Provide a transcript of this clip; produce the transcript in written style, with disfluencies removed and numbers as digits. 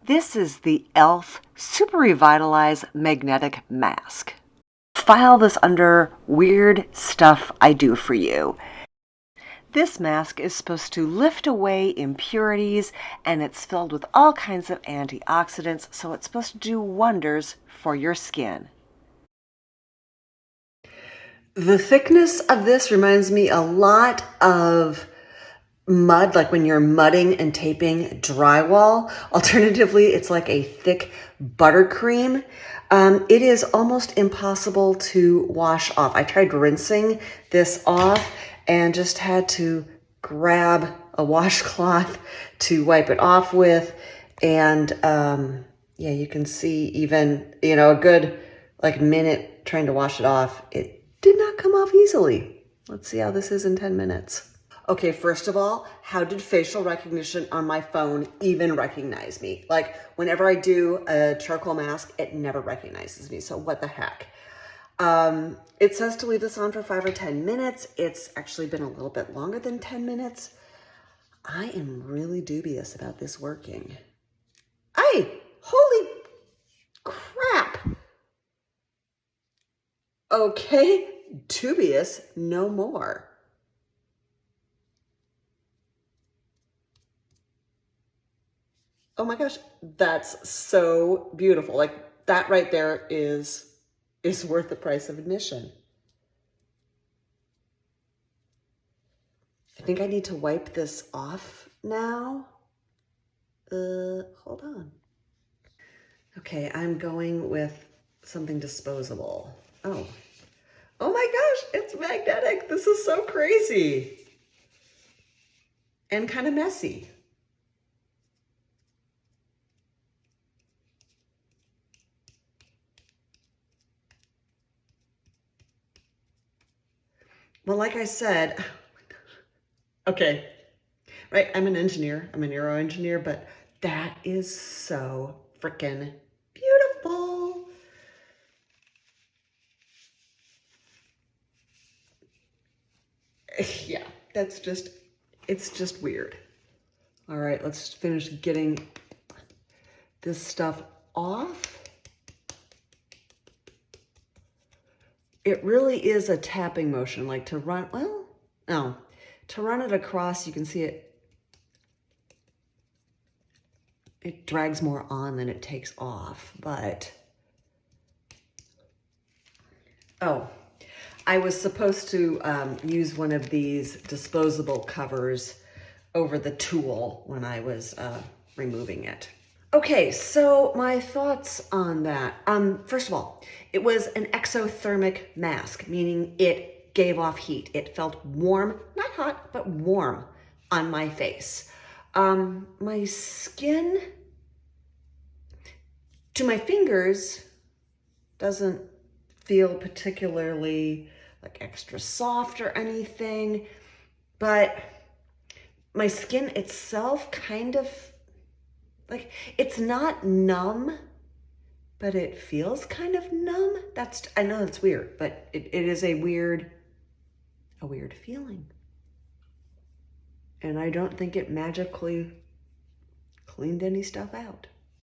This is the e.l.f. SuperRevitalize Magnetic Mask. File this under Weird Stuff I Do For You. This mask is supposed to lift away impurities, and it's filled with all kinds of antioxidants, so it's supposed to do wonders for your skin. The thickness of this reminds me a lot of mud, like when you're mudding and taping drywall. Alternatively, it's like a thick buttercream. It is almost impossible to wash off. I tried rinsing this off and just had to grab a washcloth to wipe it off with. And yeah, you can see even, a good minute trying to wash it off. It did not come off easily. Let's see how this is in 10 minutes. Okay, first of all, how did facial recognition on my phone even recognize me? Like whenever I do a charcoal mask, it never recognizes me. So what the heck? It says to leave this on for 5 or 10 minutes. It's actually been a little bit longer than 10 minutes. I am really dubious about this working. Holy crap. Okay, dubious no more. Oh my gosh, that's so beautiful. Like that right there is worth the price of admission. I think I need to wipe this off now. Hold on. Okay, I'm going with something disposable. Oh my gosh, it's magnetic. This is so crazy. And kind of messy. Well, like I said, okay, right, I'm an engineer, I'm a neuroengineer, but that is so freaking beautiful. Yeah, it's just weird. All right, let's finish getting this stuff off. It really is a tapping motion, like to run, to run it across, you can see it drags more on than it takes off, but, I was supposed to use one of these disposable covers over the tool when I was removing it. Okay, so my thoughts on that. First of all, it was an exothermic mask, meaning it gave off heat. It felt warm, not hot, but warm on my face. My skin, to my fingers, doesn't feel particularly like extra soft or anything, but my skin itself kind of, like, it's not numb, but it feels kind of numb. I know it's weird, but it is a weird feeling. And I don't think it magically cleaned any stuff out.